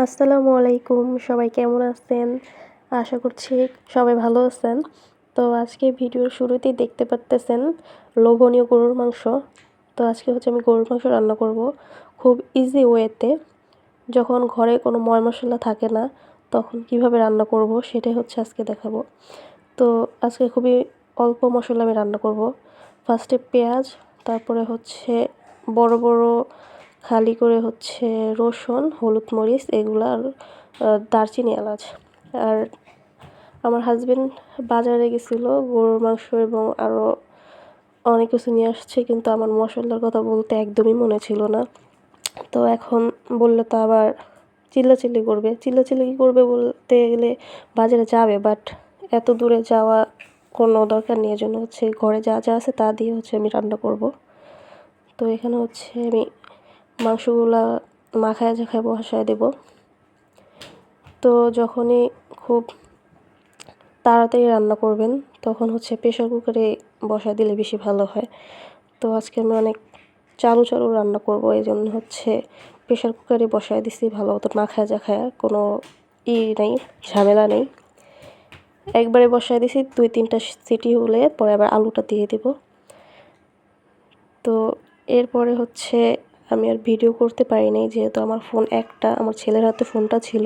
আসসালামু আলাইকুম, সবাই কেমন আছেন? আশা করছি সবাই ভালো আছেন। তো আজকে ভিডিওর শুরুতেই দেখতে পারতেছেন লোভনীয় গরুর মাংস। তো আজকে আমি গরুর মাংস রান্না করব খুব ইজি ওয়েতে। যখন ঘরে কোনো মশলা থাকে না তখন কিভাবে রান্না করব সেটাই আজকে দেখাবো। তো আজকে খুবই অল্প মশলা আমি রান্না করব। ফার্স্টে পেঁয়াজ, তারপরে বড় বড় খালি করে রসুন, হলুদ, মরিচ এগুলো আর দারচিনি, এলাচ। আর আমার হাজবেন্ড বাজারে গেছিলো গরুর মাংস এবং আরও অনেক কিছু নিয়ে আসছে, কিন্তু আমার মশলার কথা বলতে একদমই মনে ছিল না। তো এখন বললে তো আবার চিল্লাচিল্লি করবে বলতে গেলে বাজারে যাবে, বাট এত দূরে যাওয়া কোনো দরকার নেই। এজন্য ঘরে যা যা আছে তা দিয়ে আমি রান্না করব। তো এখানে আমি মাংসগুলা মাখায় ঝাঁকায় বসায় দেব। তো যখনই খুব তাড়াতাড়ি রান্না করবেন তখন প্রেশার কুকারে বসায় দিলে বেশি ভালো হয়। তো আজকে আমি অনেক চালু রান্না করব, এই জন্য প্রেশার কুকারে বসায় দিছি, ভালো মতো মাখায় ঝাঁকায়, কোনো নেই, ঝামেলা নেই। একবারে বসায় দিছি, 2-3টা সিটি হলে পরে আবার আলুটা দিয়ে দেব। তো এরপরে আমি আর ভিডিও করতে পারি নাই, যেহেতু আমার ফোন একটা, আমার ছেলের হাতে ফোনটা ছিল।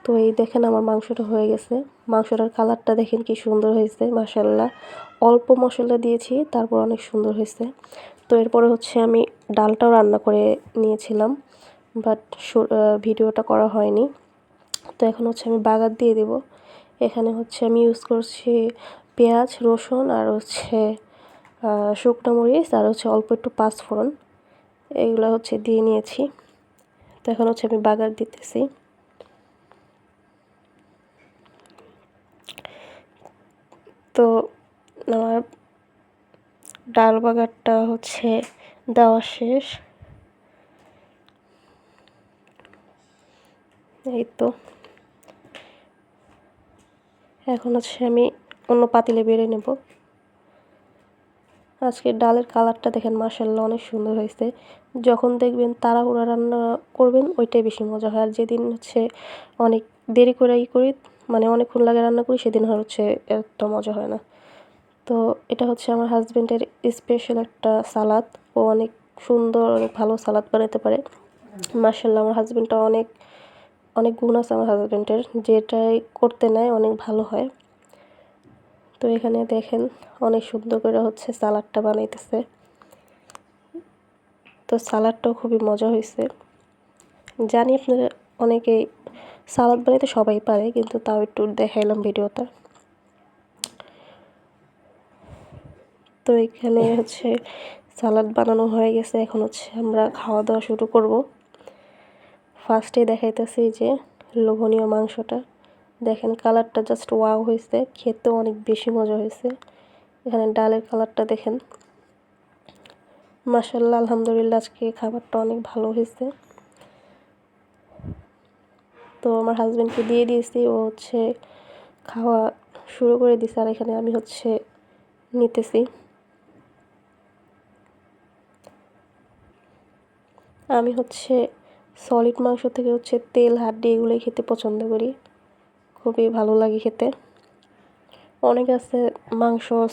তো এই দেখেন আমার মাংসটা হয়ে গেছে। মাংসটার কালারটা দেখেন কি সুন্দর হয়েছে, মাশাআল্লাহ। অল্প মশলা দিয়েছি, তারপর অনেক সুন্দর হয়েছে। তো এরপরে আমি ডালটাও রান্না করে নিয়েছিলাম, বাট ভিডিওটা করা হয়নি। তো এখন আমি বাগার দিয়ে দেব। এখানে আমি ইউজ করছি পেঁয়াজ, রসুন আর শুকনো মরিচ আর অল্প একটু পাঁচফোড়ন, এগুলো দিয়ে নিয়েছি। তো এখন আমি বাগার দিতেছি। তো আমার ডাল বাগারটা দেওয়া শেষ। এই তো এখন আমি অন্য পাতিলে বেড়ে নেব। আজকে ডালের কালারটা দেখেন, মাশাআল্লাহ, অনেক সুন্দর হয়েছে। যখন দেখবেন তাড়াহুড়া রান্না করবেন ওইটাই বেশি মজা হয়। আর যেদিন অনেক দেরি করে করি, মানে অনেকক্ষণ লাগে রান্না করি, সেদিন এত মজা হয় না। তো এটা আমার হাজবেন্ডের স্পেশাল একটা সালাদ। ও অনেক সুন্দর, অনেক ভালো সালাদ বানাতে পারে। মাশাআল্লাহ, আমার হাজবেন্ডটা অনেক অনেক গুণ আছে আমার হাজবেন্ডের, যেটাই করতে নেয় অনেক ভালো হয়। তো এখানে দেখেন অনেক সুন্দর করে সালাডটা বানাইতেছে। তো সালাডটাও খুবই মজা হয়েছে। জানি আপনারা অনেকেই সালাদ বানাইতে সবাই পারে, কিন্তু তাও একটু দেখাইলাম ভিডিওটা। তো এখানে সালাদ বানানো হয়ে গেছে। এখন আমরা খাওয়া দাওয়া শুরু করব। ফার্স্টে দেখাইতেছি যে লোভনীয় মাংসটা দেখেন, কালারটা জাস্ট ওয়াও হয়েছে, খেতেও অনেক বেশি মজা হয়েছে। এখানে ডালের কালারটা দেখেন, মাশাআল্লাহ, আলহামদুলিল্লাহ, আজকে খাবারটা অনেক ভালো হয়েছে। তো আমার হাজবেন্ডকে দিয়ে দিয়েছি, ও খাওয়া শুরু করে দিয়েছে। আর এখানে আমি নিতেছি। আমি সলিড মাংস থেকে তেল, হাড্ডি এগুলোই খেতে পছন্দ করি, খুবই ভালো লাগে খেতে। অনেকে আছে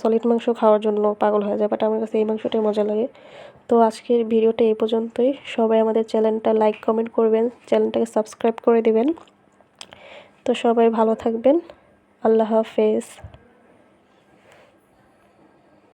সলিড মাংস খাওয়ার জন্য পাগল হয়ে যায়, বাট আমার কাছে এই মাংসটাই মজা লাগে। তো আজকের ভিডিওটা এই পর্যন্তই। সবাই আমাদের চ্যানেলটা লাইক, কমেন্ট করবেন, চ্যানেলটাকে সাবস্ক্রাইব করে দিবেন। তো সবাই ভালো থাকবেন। আল্লাহ হাফেজ।